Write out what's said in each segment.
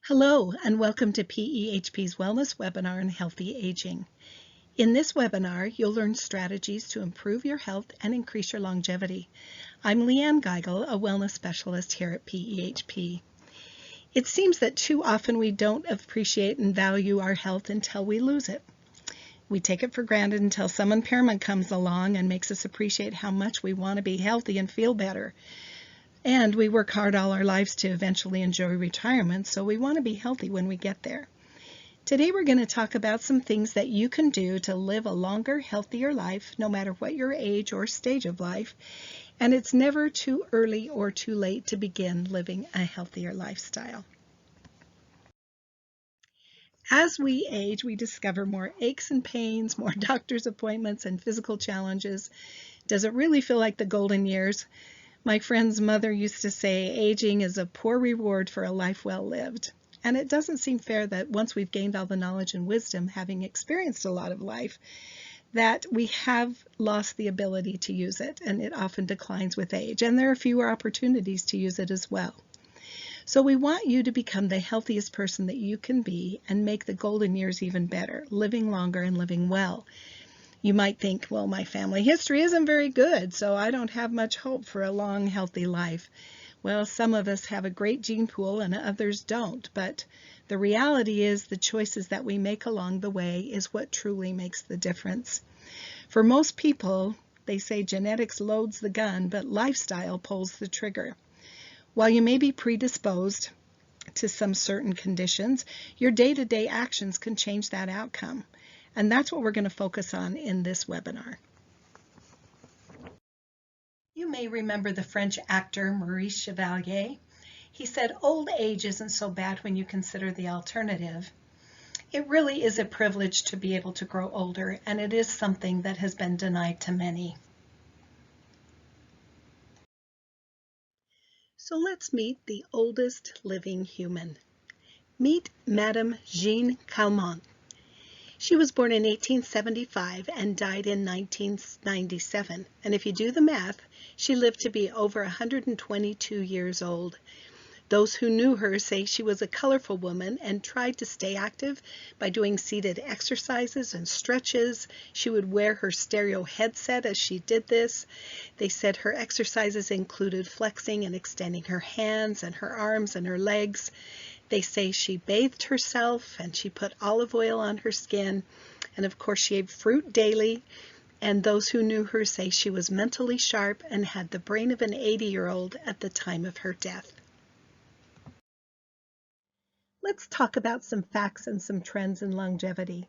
Hello, and welcome to PEHP's Wellness Webinar on Healthy Aging. In this webinar, you'll learn strategies to improve your health and increase your longevity. I'm Leanne Geigel, a wellness specialist here at PEHP. It seems that too often we don't appreciate and value our health until we lose it. We take it for granted until some impairment comes along and makes us appreciate how much we want to be healthy and feel better. And we work hard all our lives to eventually enjoy retirement, so we want to be healthy when we get there. Today we're going to talk about some things that you can do to live a longer, healthier life, no matter what your age or stage of life. And it's never too early or too late to begin living a healthier lifestyle. As we age, we discover more aches and pains, more doctor's appointments, and physical challenges. Does it really feel like the golden years? My friend's mother used to say, aging is a poor reward for a life well lived. And it doesn't seem fair that once we've gained all the knowledge and wisdom, having experienced a lot of life, that we have lost the ability to use it, and it often declines with age. And there are fewer opportunities to use it as well. So we want you to become the healthiest person that you can be and make the golden years even better, living longer and living well. You might think, well, my family history isn't very good, so I don't have much hope for a long, healthy life. Well, some of us have a great gene pool and others don't, but the reality is the choices that we make along the way is what truly makes the difference. For most people, they say genetics loads the gun, but lifestyle pulls the trigger. While you may be predisposed to some certain conditions, your day-to-day actions can change that outcome. And that's what we're going to focus on in this webinar. You may remember the French actor Maurice Chevalier. He said, "Old age isn't so bad when you consider the alternative." It really is a privilege to be able to grow older, and it is something that has been denied to many. So let's meet the oldest living human. Meet Madame Jeanne Calment. She was born in 1875 and died in 1997. And if you do the math, she lived to be over 122 years old. Those who knew her say she was a colorful woman and tried to stay active by doing seated exercises and stretches. She would wear her stereo headset as she did this. They said her exercises included flexing and extending her hands and her arms and her legs. They say she bathed herself and she put olive oil on her skin, and of course she ate fruit daily. And those who knew her say she was mentally sharp and had the brain of an 80-year-old at the time of her death. Let's talk about some facts and some trends in longevity.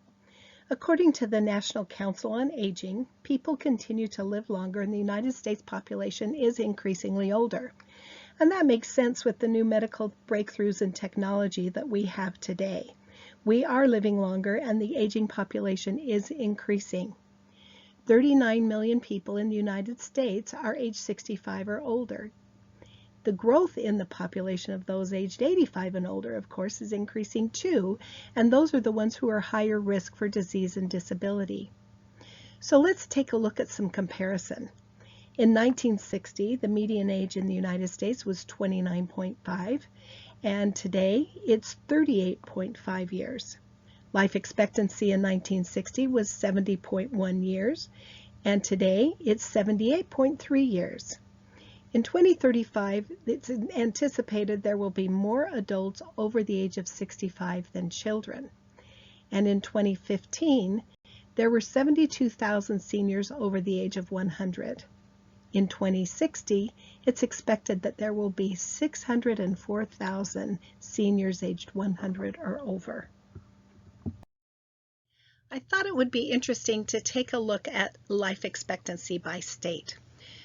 According to the National Council on Aging, people continue to live longer and the United States population is increasingly older. And that makes sense with the new medical breakthroughs in technology that we have today. We are living longer and the aging population is increasing. 39 million people in the United States are age 65 or older. The growth in the population of those aged 85 and older, of course, is increasing too, and those are the ones who are higher risk for disease and disability. So let's take a look at some comparison. In 1960, the median age in the United States was 29.5, and today it's 38.5 years. Life expectancy in 1960 was 70.1 years, and today it's 78.3 years. In 2035, it's anticipated there will be more adults over the age of 65 than children. And in 2015, there were 72,000 seniors over the age of 100. In 2060, it's expected that there will be 604,000 seniors aged 100 or over. I thought it would be interesting to take a look at life expectancy by state.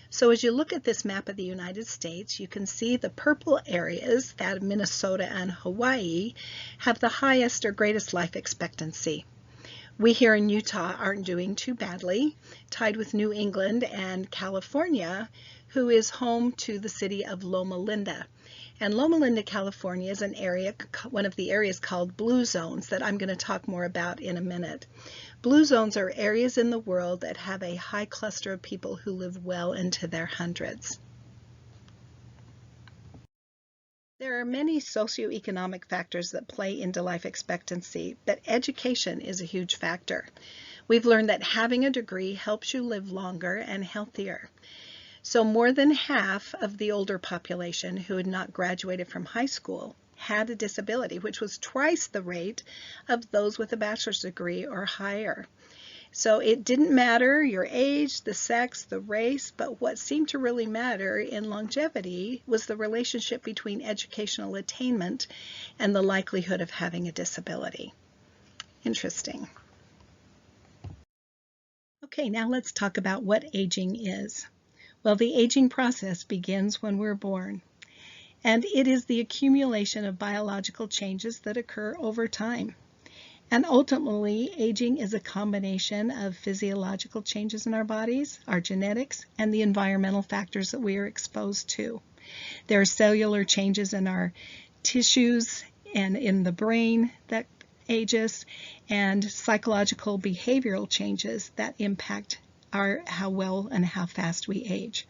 So as you look at this map of the United States, you can see the purple areas, that of Minnesota and Hawaii, have the highest or greatest life expectancy. We here in Utah aren't doing too badly, tied with New England and California, who is home to the city of Loma Linda. And Loma Linda, California is an area, one of the areas called blue zones that I'm going to talk more about in a minute. Blue zones are areas in the world that have a high cluster of people who live well into their hundreds. There are many socioeconomic factors that play into life expectancy, but education is a huge factor. We've learned that having a degree helps you live longer and healthier. So more than half of the older population who had not graduated from high school had a disability, which was twice the rate of those with a bachelor's degree or higher. So it didn't matter your age, the sex, the race, but what seemed to really matter in longevity was the relationship between educational attainment and the likelihood of having a disability. Interesting. Okay, now let's talk about what aging is. Well, the aging process begins when we're born, and it is the accumulation of biological changes that occur over time. And ultimately, aging is a combination of physiological changes in our bodies, our genetics, and the environmental factors that we are exposed to. There are cellular changes in our tissues and in the brain that age us, and psychological behavioral changes that impact how well and how fast we age.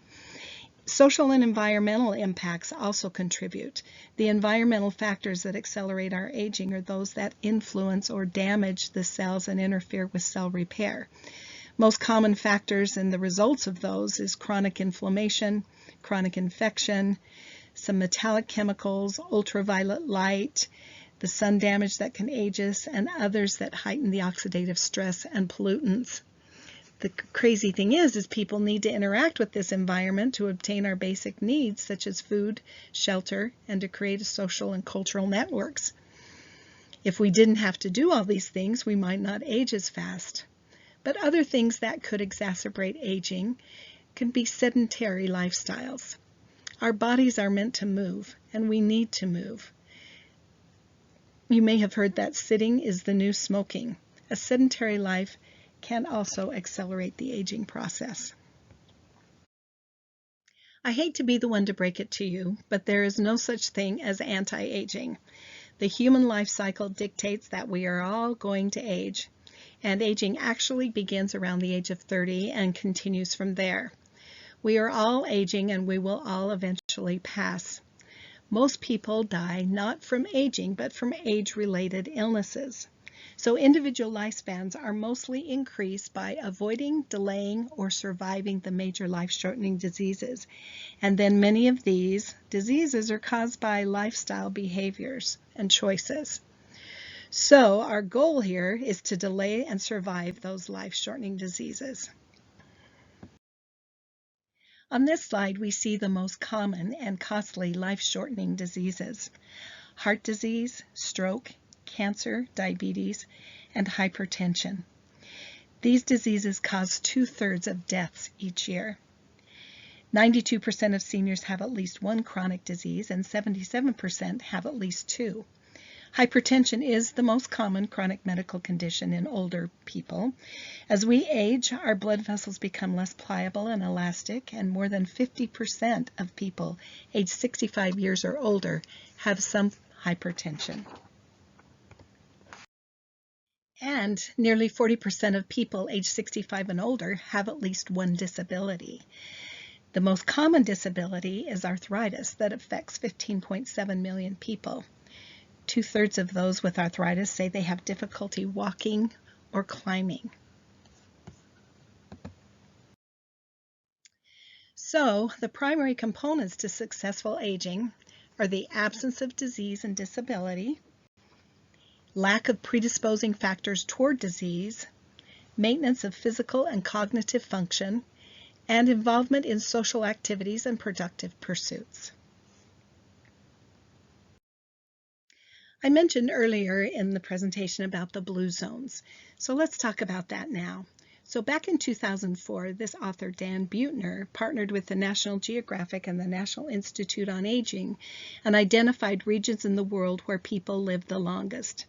Social and environmental impacts also contribute. The environmental factors that accelerate our aging are those that influence or damage the cells and interfere with cell repair. Most common factors and the results of those is chronic inflammation, chronic infection, some metallic chemicals, ultraviolet light, the sun damage that can age us, and others that heighten the oxidative stress and pollutants. The crazy thing is people need to interact with this environment to obtain our basic needs, such as food, shelter, and to create social and cultural networks. If we didn't have to do all these things, we might not age as fast. But other things that could exacerbate aging can be sedentary lifestyles. Our bodies are meant to move, and we need to move. You may have heard that sitting is the new smoking. A sedentary life can also accelerate the aging process. I hate to be the one to break it to you, but there is no such thing as anti-aging. The human life cycle dictates that we are all going to age, and aging actually begins around the age of 30 and continues from there. We are all aging, and we will all eventually pass. Most people die not from aging, but from age-related illnesses. So individual lifespans are mostly increased by avoiding, delaying, or surviving the major life-shortening diseases. And then many of these diseases are caused by lifestyle behaviors and choices. So our goal here is to delay and survive those life-shortening diseases. On this slide, we see the most common and costly life-shortening diseases: heart disease, stroke, cancer, diabetes, and hypertension. These diseases cause 2/3 of deaths each year. 92% of seniors have at least one chronic disease, and 77% have at least two. Hypertension is the most common chronic medical condition in older people. As we age, our blood vessels become less pliable and elastic, and more than 50% of people aged 65 years or older have some hypertension. And nearly 40% of people aged 65 and older have at least one disability. The most common disability is arthritis that affects 15.7 million people. 2/3 of those with arthritis say they have difficulty walking or climbing. So the primary components to successful aging are the absence of disease and disability, lack of predisposing factors toward disease, maintenance of physical and cognitive function, and involvement in social activities and productive pursuits. I mentioned earlier in the presentation about the blue zones, so let's talk about that now. So back in 2004, this author, Dan Buettner, partnered with the National Geographic and the National Institute on Aging and identified regions in the world where people live the longest.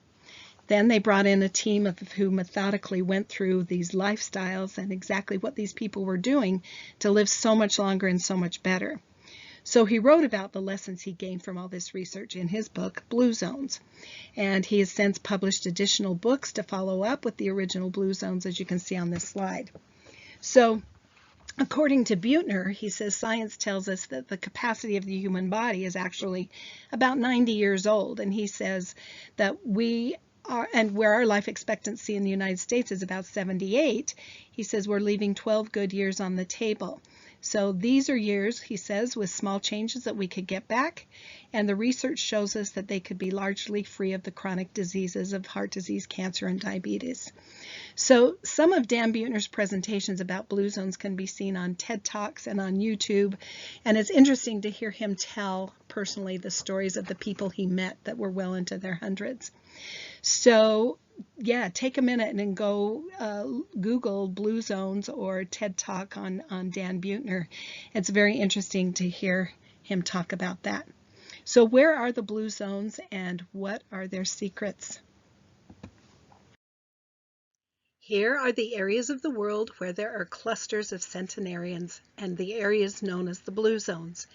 Then they brought in a team who methodically went through these lifestyles and exactly what these people were doing to live so much longer and so much better. So he wrote about the lessons he gained from all this research in his book, Blue Zones. And he has since published additional books to follow up with the original Blue Zones, as you can see on this slide. So According to Buettner, he says science tells us that the capacity of the human body is actually about 90 years old. And he says that we are, and where our life expectancy in the United States is about 78, he says we're leaving 12 good years on the table. So these are years, he says, with small changes that we could get back, and the research shows us that they could be largely free of the chronic diseases of heart disease, cancer, and diabetes. So some of Dan Buettner's presentations about blue zones can be seen on TED Talks and on YouTube, and it's interesting to hear him tell personally the stories of the people he met that were well into their hundreds. So yeah, take a minute and go Google Blue Zones or TED Talk on Dan Buettner. It's very interesting to hear him talk about that. So where are the blue zones and what are their secrets? Here are the areas of the world where there are clusters of centenarians and the areas known as the blue zones.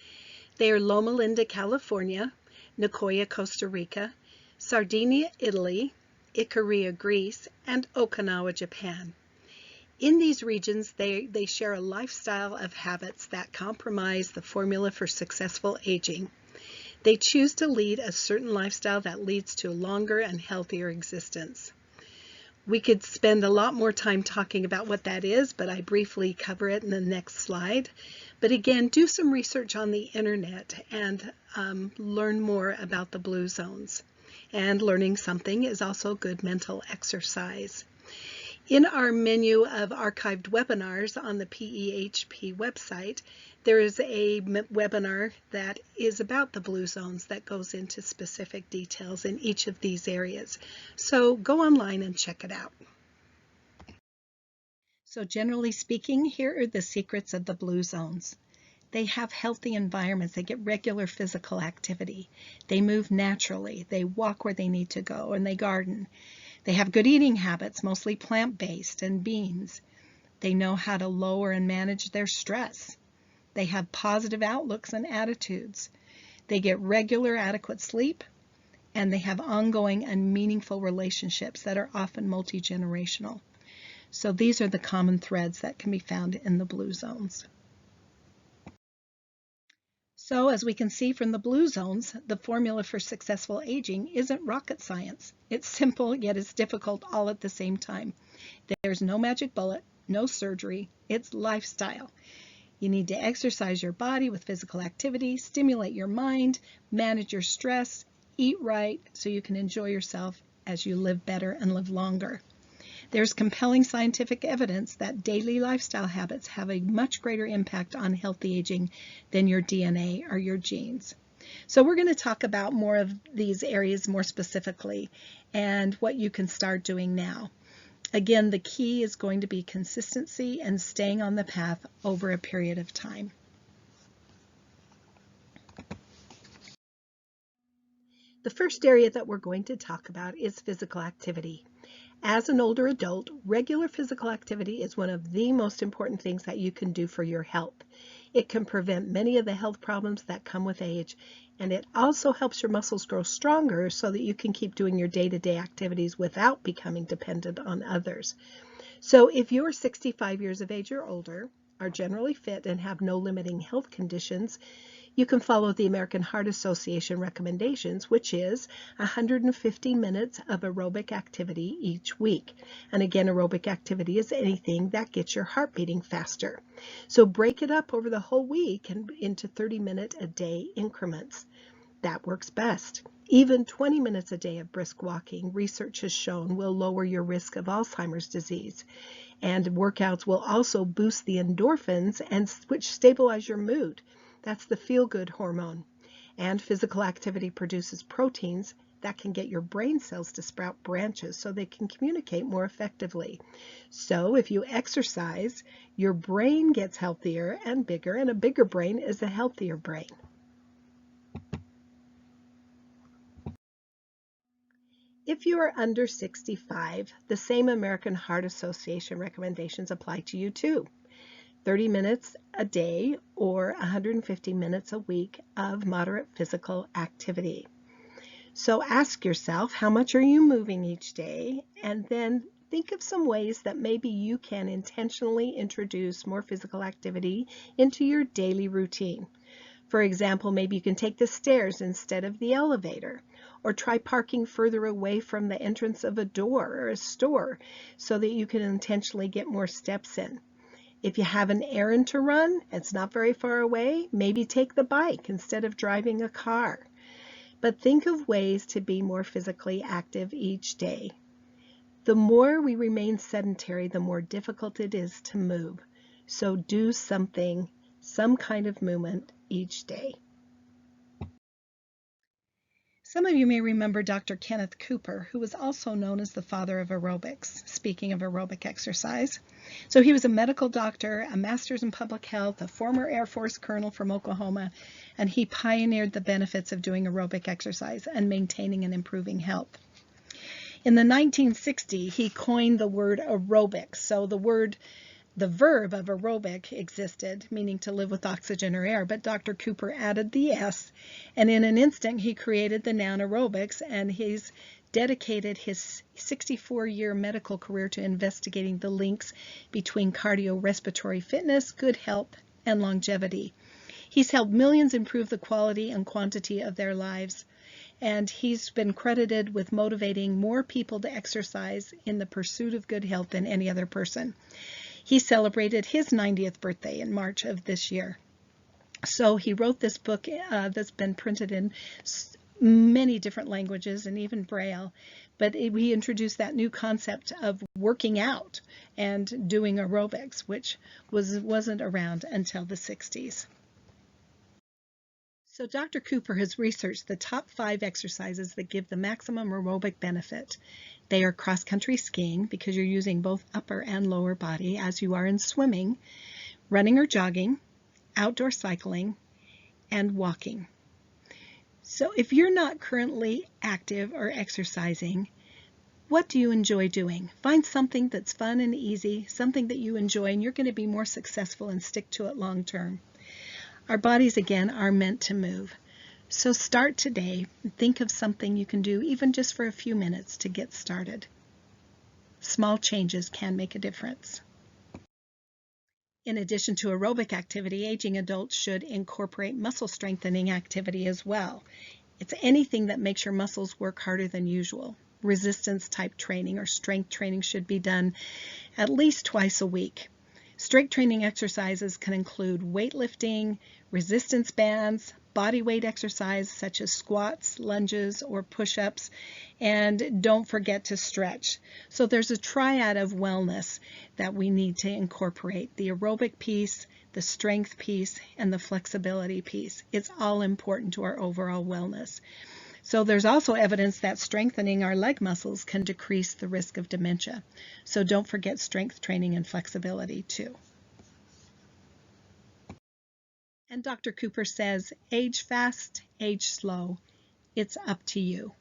They are Loma Linda, California, Nicoya, Costa Rica, Sardinia, Italy, Ikaria, Greece, and Okinawa, Japan. In these regions, they share a lifestyle of habits that compromise the formula for successful aging. They choose to lead a certain lifestyle that leads to a longer and healthier existence. We could spend a lot more time talking about what that is, but I briefly cover it in the next slide. But again, do some research on the internet and learn more about the blue zones. And learning something is also good mental exercise. In our menu of archived webinars on the PEHP website, there is a webinar that is about the blue zones that goes into specific details in each of these areas. So go online and check it out. So generally speaking, here are the secrets of the blue zones. They have healthy environments. They get regular physical activity. They move naturally. They walk where they need to go, and they garden. They have good eating habits, mostly plant-based and beans. They know how to lower and manage their stress. They have positive outlooks and attitudes. They get regular, adequate sleep, and they have ongoing and meaningful relationships that are often multi-generational. So these are the common threads that can be found in the blue zones. So as we can see from the blue zones, the formula for successful aging isn't rocket science. It's simple, yet it's difficult all at the same time. There's no magic bullet, no surgery, it's lifestyle. You need to exercise your body with physical activity, stimulate your mind, manage your stress, eat right so you can enjoy yourself as you live better and live longer. There's compelling scientific evidence that daily lifestyle habits have a much greater impact on healthy aging than your DNA or your genes. So we're going to talk about more of these areas more specifically and what you can start doing now. Again, the key is going to be consistency and staying on the path over a period of time. The first area that we're going to talk about is physical activity. As an older adult, regular physical activity is one of the most important things that you can do for your health. It can prevent many of the health problems that come with age, and it also helps your muscles grow stronger so that you can keep doing your day-to-day activities without becoming dependent on others. So if you're 65 years of age or older, are generally fit and have no limiting health conditions, you can follow the American Heart Association recommendations, which is 150 minutes of aerobic activity each week. And again, aerobic activity is anything that gets your heart beating faster. So break it up over the whole week and into 30-minute a day increments. That works best. Even 20 minutes a day of brisk walking, research has shown, will lower your risk of Alzheimer's disease. And workouts will also boost the endorphins which stabilize your mood. That's the feel-good hormone. And physical activity produces proteins that can get your brain cells to sprout branches so they can communicate more effectively. So if you exercise, your brain gets healthier and bigger, and a bigger brain is a healthier brain. If you are under 65, the same American Heart Association recommendations apply to you too. 30 minutes a day or 150 minutes a week of moderate physical activity. So ask yourself, how much are you moving each day? And then Think of some ways that maybe you can intentionally introduce more physical activity into your daily routine. For example, maybe you can take the stairs instead of the elevator, or try parking further away from the entrance of a door or a store so that you can intentionally get more steps in. If you have an errand to run, it's not very far away, maybe take the bike instead of driving a car. But think of ways to be more physically active each day. The more we remain sedentary, the more difficult it is to move. So do something, some kind of movement each day. Some of you may remember Dr. Kenneth Cooper, who was also known as the father of aerobics, speaking of aerobic exercise. So he was a medical doctor, a master's in public health, a former Air Force colonel from Oklahoma, and he pioneered the benefits of doing aerobic exercise and maintaining and improving health. In the 1960s, he coined the word aerobics. So the verb of aerobic existed, meaning to live with oxygen or air, but Dr. Cooper added the S, and in an instant he created the noun aerobics, and he's dedicated his 64-year medical career to investigating the links between cardiorespiratory fitness, good health, and longevity. He's helped millions improve the quality and quantity of their lives, and he's been credited with motivating more people to exercise in the pursuit of good health than any other person. He celebrated his 90th birthday in March of this year. So he wrote this book that's been printed in many different languages and even Braille, but he introduced that new concept of working out and doing aerobics, which wasn't around until the 60s. So Dr. Cooper has researched the top 5 exercises that give the maximum aerobic benefit. They are cross-country skiing, because you're using both upper and lower body as you are in swimming, running or jogging, outdoor cycling, and walking. So if you're not currently active or exercising, what do you enjoy doing? Find something that's fun and easy, something that you enjoy, and you're going to be more successful and stick to it long term. Our bodies, again, are meant to move. So start today and think of something you can do, even just for a few minutes, to get started. Small changes can make a difference. In addition to aerobic activity, aging adults should incorporate muscle strengthening activity as well. It's anything that makes your muscles work harder than usual. Resistance type training or strength training should be done at least twice a week. Strength training exercises can include weightlifting, resistance bands, body weight exercise such as squats, lunges, or push-ups, and don't forget to stretch. So there's a triad of wellness that we need to incorporate: the aerobic piece, the strength piece, and the flexibility piece. It's all important to our overall wellness. So there's also evidence that strengthening our leg muscles can decrease the risk of dementia. So don't forget strength training and flexibility too. And Dr. Cooper says, age fast, age slow. It's up to you.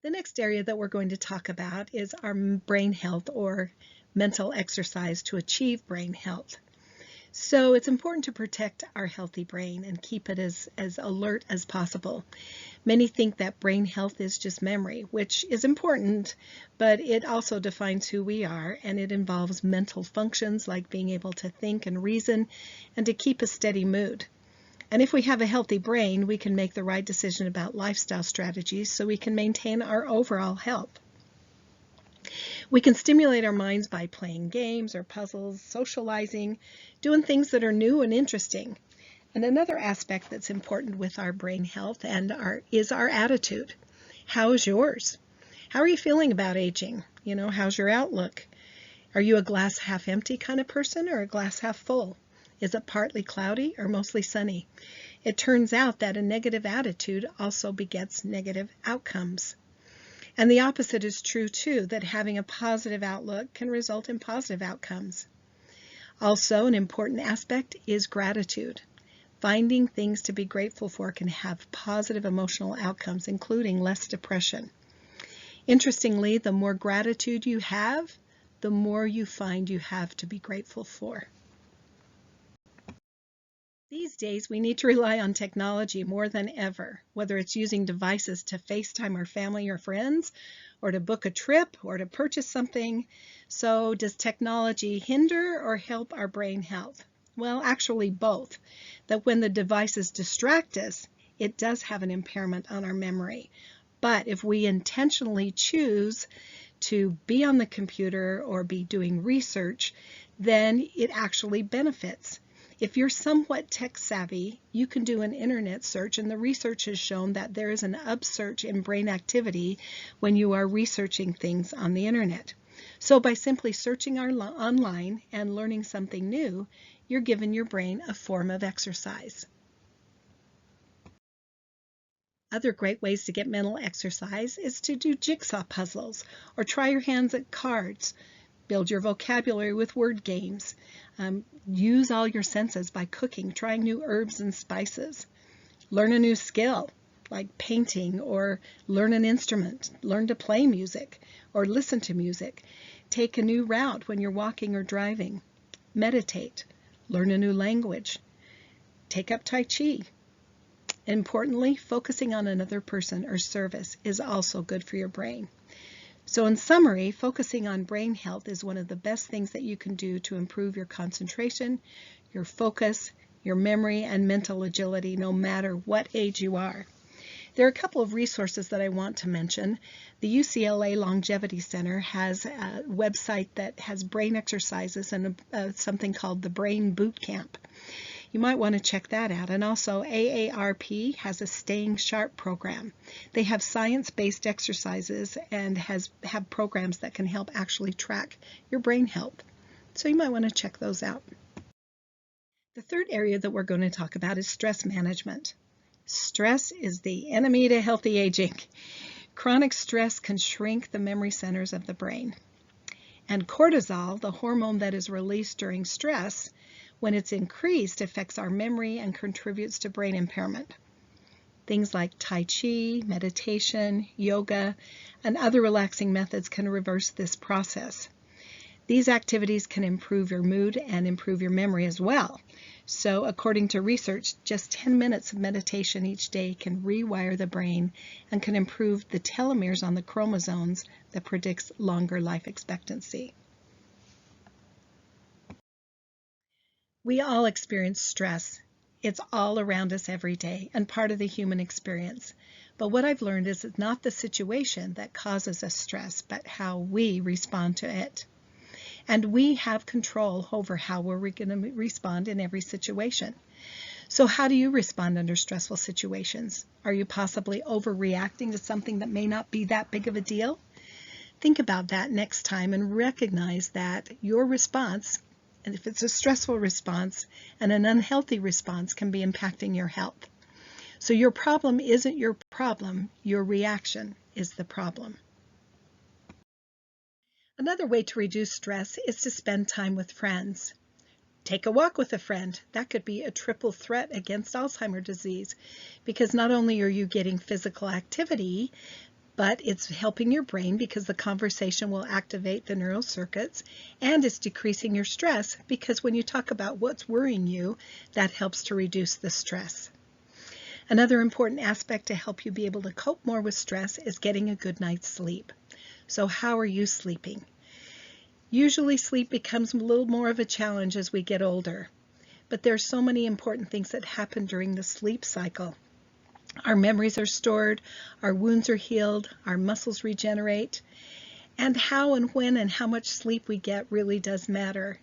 The next area that we're going to talk about is our brain health, or mental exercise to achieve brain health. So it's important to protect our healthy brain and keep it as alert as possible. Many think that brain health is just memory, which is important, but it also defines who we are, and it involves mental functions like being able to think and reason and to keep a steady mood. And if we have a healthy brain, we can make the right decision about lifestyle strategies so we can maintain our overall health. We can stimulate our minds by playing games or puzzles, socializing, doing things that are new and interesting. And another aspect that's important with our brain health is our attitude. How is yours? How are you feeling about aging? How's your outlook? Are you a glass half empty kind of person or a glass half full? Is it partly cloudy or mostly sunny? It turns out that a negative attitude also begets negative outcomes. And the opposite is true too, that having a positive outlook can result in positive outcomes. Also, an important aspect is gratitude. Finding things to be grateful for can have positive emotional outcomes, including less depression. Interestingly, the more gratitude you have, the more you find you have to be grateful for. These days, we need to rely on technology more than ever, whether it's using devices to FaceTime our family or friends, or to book a trip, or to purchase something. So does technology hinder or help our brain health? Well, actually both. That when the devices distract us, it does have an impairment on our memory. But if we intentionally choose to be on the computer or be doing research, then it actually benefits. If you're somewhat tech savvy, you can do an internet search, and the research has shown that there is an upsurge in brain activity when you are researching things on the internet. So by simply searching online and learning something new, you're giving your brain a form of exercise. Other great ways to get mental exercise is to do jigsaw puzzles or try your hands at cards. Build your vocabulary with word games. Use all your senses by cooking, trying new herbs and spices. Learn a new skill like painting, or learn an instrument. Learn to play music or listen to music. Take a new route when you're walking or driving. Meditate. Learn a new language. Take up Tai Chi. Importantly, focusing on another person or service is also good for your brain. So in summary, focusing on brain health is one of the best things that you can do to improve your concentration, your focus, your memory, and mental agility, no matter what age you are. There are a couple of resources that I want to mention. The UCLA Longevity Center has a website that has brain exercises and something called the Brain Boot Camp. You might want to check that out. And also AARP has a Staying Sharp program. They have science-based exercises and have programs that can help actually track your brain health. So you might want to check those out. The third area that we're going to talk about is stress management. Stress is the enemy to healthy aging. Chronic stress can shrink the memory centers of the brain. And cortisol, the hormone that is released during stress, when it's increased, affects our memory and contributes to brain impairment. Things like Tai Chi, meditation, yoga, and other relaxing methods can reverse this process. These activities can improve your mood and improve your memory as well. So according to research, just 10 minutes of meditation each day can rewire the brain and can improve the telomeres on the chromosomes that predicts longer life expectancy. We all experience stress. It's all around us every day and part of the human experience. But what I've learned is it's not the situation that causes us stress, but how we respond to it. And we have control over how we're going to respond in every situation. So how do you respond under stressful situations? Are you possibly overreacting to something that may not be that big of a deal? Think about that next time and recognize that your response, and if it's a stressful response and an unhealthy response, can be impacting your health. So your problem isn't your problem, your reaction is the problem. Another way to reduce stress is to spend time with friends. Take a walk with a friend. That could be a triple threat against Alzheimer's disease, because not only are you getting physical activity, but it's helping your brain because the conversation will activate the neural circuits, and it's decreasing your stress because when you talk about what's worrying you, that helps to reduce the stress. Another important aspect to help you be able to cope more with stress is getting a good night's sleep. So how are you sleeping? Usually sleep becomes a little more of a challenge as we get older, but there's so many important things that happen during the sleep cycle. Our memories are stored, our wounds are healed, our muscles regenerate, and how and when and how much sleep we get really does matter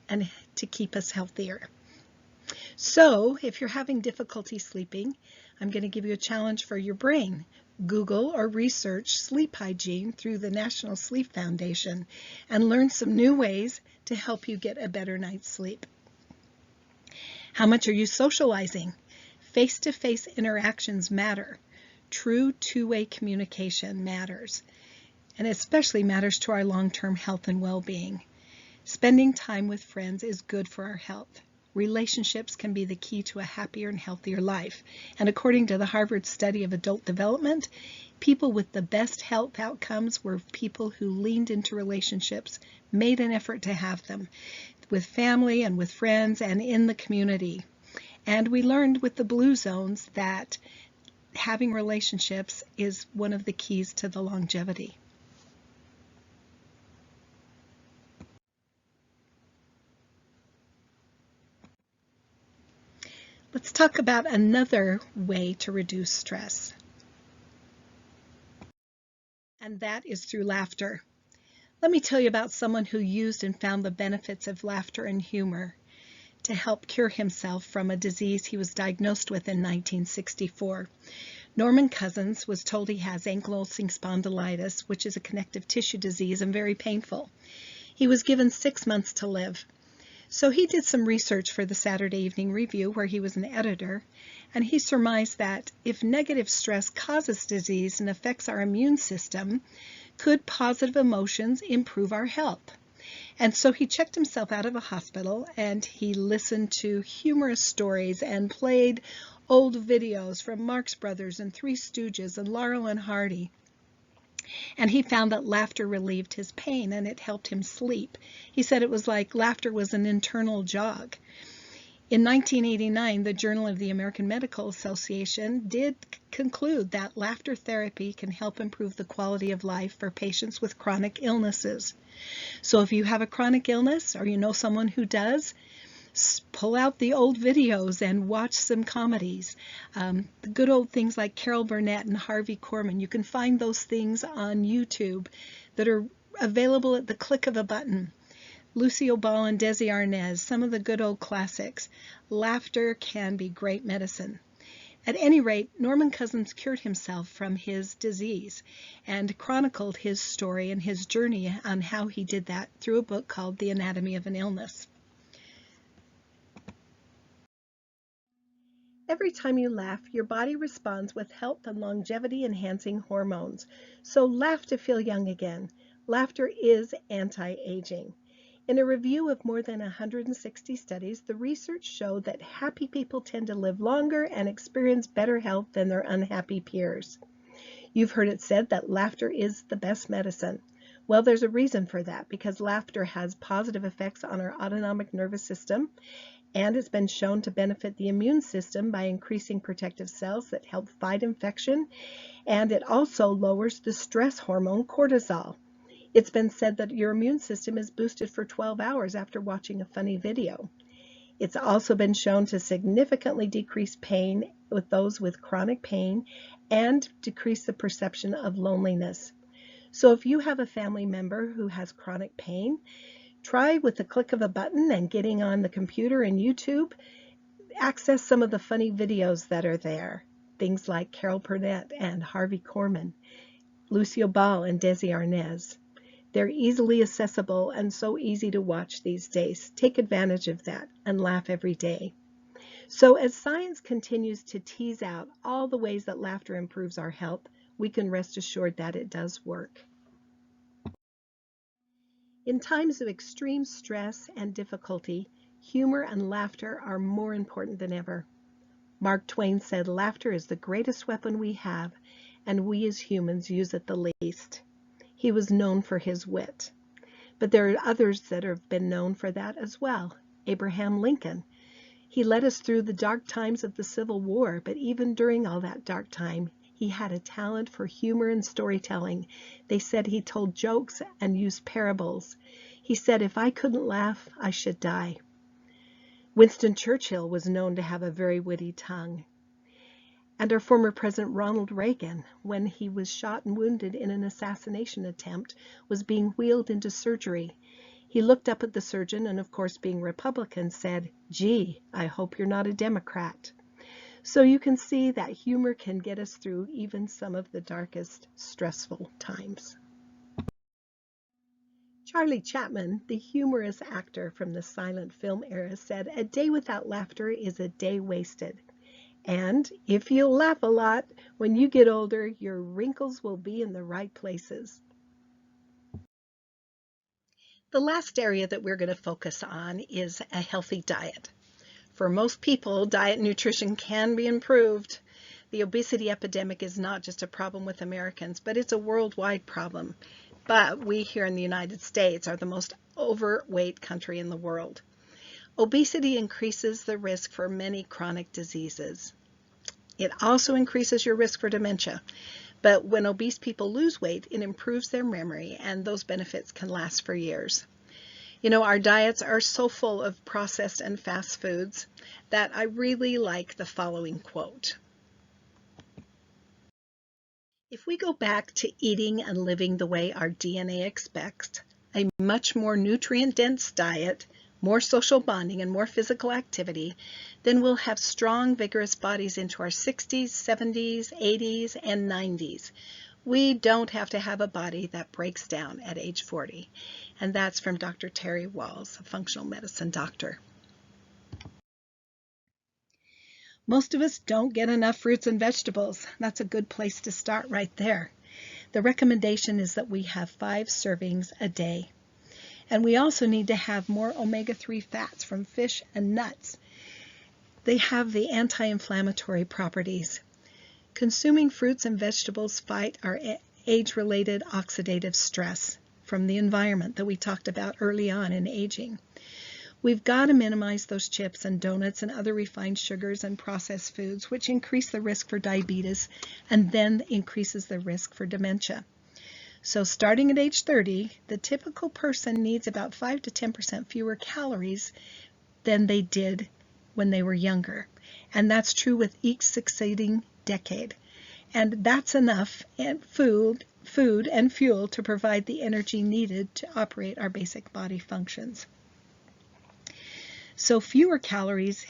and to keep us healthier. So if you're having difficulty sleeping, I'm going to give you a challenge for your brain. Google or research sleep hygiene through the National Sleep Foundation and learn some new ways to help you get a better night's sleep. How much are you socializing? Face-to-face interactions matter. True two-way communication matters, and especially matters to our long-term health and well-being. Spending time with friends is good for our health. Relationships can be the key to a happier and healthier life. And according to the Harvard study of adult development, people with the best health outcomes were people who leaned into relationships, made an effort to have them, with family and with friends and in the community. And we learned with the blue zones that having relationships is one of the keys to the longevity. Let's talk about another way to reduce stress, and that is through laughter. Let me tell you about someone who used and found the benefits of laughter and humor to help cure himself from a disease he was diagnosed with in 1964. Norman Cousins was told he has ankylosing spondylitis, which is a connective tissue disease and very painful. He was given 6 months to live. So he did some research for the Saturday Evening Review, where he was an editor, and he surmised that if negative stress causes disease and affects our immune system, could positive emotions improve our health? And so he checked himself out of a hospital, and he listened to humorous stories and played old videos from Marx Brothers and Three Stooges and Laurel and Hardy. And he found that laughter relieved his pain and it helped him sleep. He said it was like laughter was an internal jog. In 1989, the Journal of the American Medical Association did conclude that laughter therapy can help improve the quality of life for patients with chronic illnesses. So if you have a chronic illness or you know someone who does, pull out the old videos and watch some comedies. The good old things like Carol Burnett and Harvey Korman. You can find those things on YouTube that are available at the click of a button. Lucille Ball and Desi Arnaz, some of the good old classics. Laughter can be great medicine. At any rate, Norman Cousins cured himself from his disease and chronicled his story and his journey on how he did that through a book called The Anatomy of an Illness. Every time you laugh, your body responds with health and longevity-enhancing hormones. So laugh to feel young again. Laughter is anti-aging. In a review of more than 160 studies, the research showed that happy people tend to live longer and experience better health than their unhappy peers. You've heard it said that laughter is the best medicine. Well, there's a reason for that, because laughter has positive effects on our autonomic nervous system, and it's been shown to benefit the immune system by increasing protective cells that help fight infection, and it also lowers the stress hormone cortisol. It's been said that your immune system is boosted for 12 hours after watching a funny video. It's also been shown to significantly decrease pain with those with chronic pain and decrease the perception of loneliness. So if you have a family member who has chronic pain, try with the click of a button and getting on the computer and YouTube, access some of the funny videos that are there. Things like Carol Burnett and Harvey Korman, Lucille Ball and Desi Arnaz. They're easily accessible and so easy to watch these days. Take advantage of that and laugh every day. So as science continues to tease out all the ways that laughter improves our health, we can rest assured that it does work. In times of extreme stress and difficulty, humor and laughter are more important than ever. Mark Twain said, "Laughter is the greatest weapon we have, and we as humans use it the least." He was known for his wit. But there are others that have been known for that as well. Abraham Lincoln. He led us through the dark times of the Civil War, but even during all that dark time, he had a talent for humor and storytelling. They said he told jokes and used parables. He said, "If I couldn't laugh, I should die." Winston Churchill was known to have a very witty tongue. And our former President Ronald Reagan, when he was shot and wounded in an assassination attempt, was being wheeled into surgery. He looked up at the surgeon and, of course, being Republican, said, "Gee, I hope you're not a Democrat." So you can see that humor can get us through even some of the darkest, stressful times. Charlie Chaplin, the humorous actor from the silent film era, said, "A day without laughter is a day wasted." And if you laugh a lot, when you get older, your wrinkles will be in the right places. The last area that we're going to focus on is a healthy diet. For most people, diet and nutrition can be improved. The obesity epidemic is not just a problem with Americans, but it's a worldwide problem. But we here in the United States are the most overweight country in the world. Obesity increases the risk for many chronic diseases. It also increases your risk for dementia. But when obese people lose weight, it improves their memory, and those benefits can last for years. You know, our diets are so full of processed and fast foods that I really like the following quote. If we go back to eating and living the way our DNA expects, a much more nutrient-dense diet, more social bonding, and more physical activity, then we'll have strong, vigorous bodies into our 60s, 70s, 80s, and 90s. We don't have to have a body that breaks down at age 40. And that's from Dr. Terry Walls, a functional medicine doctor. Most of us don't get enough fruits and vegetables. That's a good place to start right there. The recommendation is that we have 5 servings a day. And we also need to have more omega-3 fats from fish and nuts. They have the anti-inflammatory properties. Consuming fruits and vegetables fight our age-related oxidative stress from the environment that we talked about early on in aging. We've got to minimize those chips and donuts and other refined sugars and processed foods, which increase the risk for diabetes and then increases the risk for dementia. So starting at age 30, the typical person needs about 5 to 10% fewer calories than they did when they were younger. And that's true with each succeeding decade. And that's enough food and fuel to provide the energy needed to operate our basic body functions. So fewer calories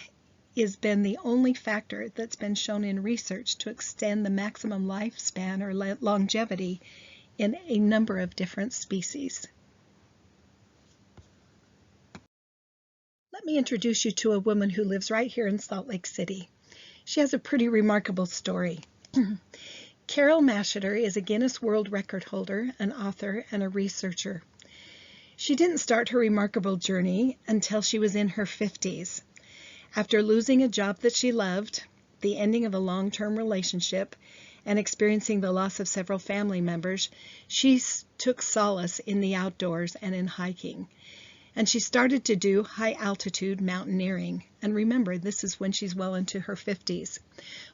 has been the only factor that's been shown in research to extend the maximum lifespan or longevity in a number of different species. Let me introduce you to a woman who lives right here in Salt Lake City. She has a pretty remarkable story. Carol Masheter is a Guinness World Record holder, an author, and a researcher. She didn't start her remarkable journey until she was in her 50s. After losing a job that she loved, the ending of a long-term relationship, and experiencing the loss of several family members, she took solace in the outdoors and in hiking. And she started to do high-altitude mountaineering. And remember, this is when she's well into her 50s.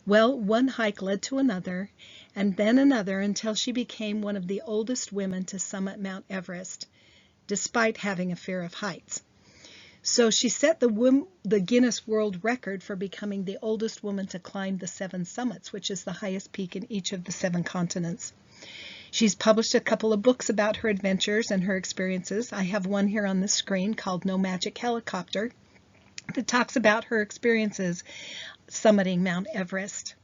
Well, one hike led to another, and then another, until she became one of the oldest women to summit Mount Everest, despite having a fear of heights. So she set the Guinness World Record for becoming the oldest woman to climb the 7 summits, which is the highest peak in each of the 7 continents. She's published a couple of books about her adventures and her experiences. I have one here on the screen called No Magic Helicopter that talks about her experiences summiting Mount Everest.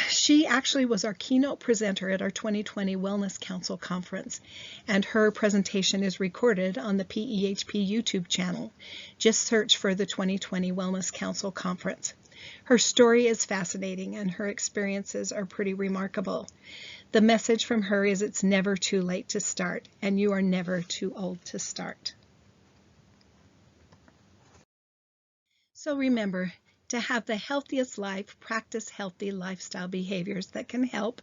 She actually was our keynote presenter at our 2020 Wellness Council conference, and her presentation is recorded on the PEHP YouTube channel. Just search for the 2020 Wellness Council conference. Her story is fascinating, and her experiences are pretty remarkable. The message from her is it's never too late to start, and you are never too old to start. So remember, to have the healthiest life, practice healthy lifestyle behaviors that can help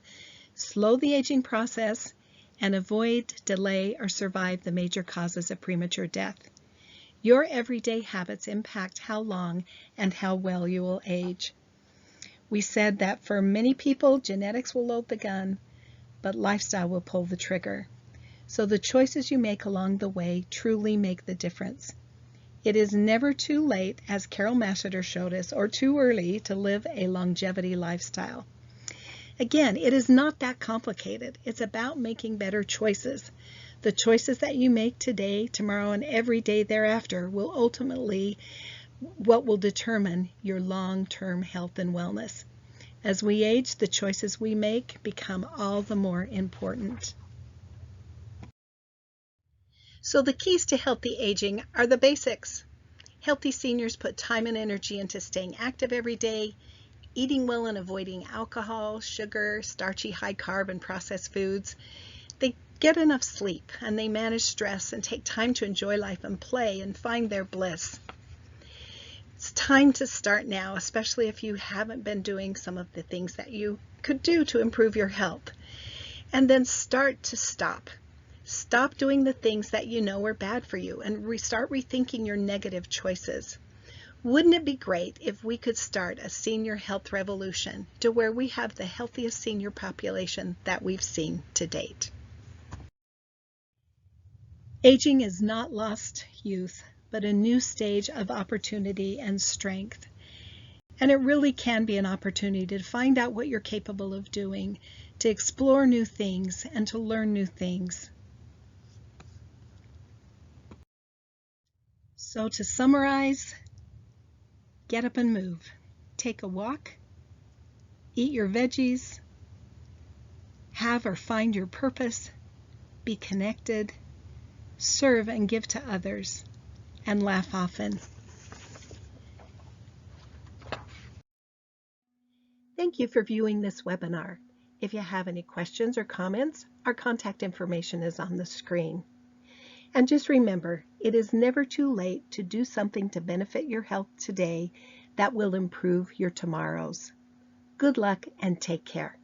slow the aging process and avoid, delay, or survive the major causes of premature death. Your everyday habits impact how long and how well you will age. We said that for many people, genetics will load the gun, but lifestyle will pull the trigger. So the choices you make along the way truly make the difference. It is never too late, as Carol Masheter showed us, or too early to live a longevity lifestyle. Again, it is not that complicated. It's about making better choices. The choices that you make today, tomorrow, and every day thereafter will ultimately what will determine your long-term health and wellness. As we age, the choices we make become all the more important. So the keys to healthy aging are the basics. Healthy seniors put time and energy into staying active every day, eating well and avoiding alcohol, sugar, starchy, high-carb, and processed foods. They get enough sleep, and they manage stress and take time to enjoy life and play and find their bliss. It's time to start now, especially if you haven't been doing some of the things that you could do to improve your health. And then start to stop. Stop doing the things that you know are bad for you and start rethinking your negative choices. Wouldn't it be great if we could start a senior health revolution to where we have the healthiest senior population that we've seen to date? Aging is not lost youth, but a new stage of opportunity and strength. And it really can be an opportunity to find out what you're capable of doing, to explore new things, and to learn new things. So to summarize, get up and move. Take a walk, eat your veggies, have or find your purpose, be connected, serve and give to others, and laugh often. Thank you for viewing this webinar. If you have any questions or comments, our contact information is on the screen. And just remember, it is never too late to do something to benefit your health today that will improve your tomorrows. Good luck and take care.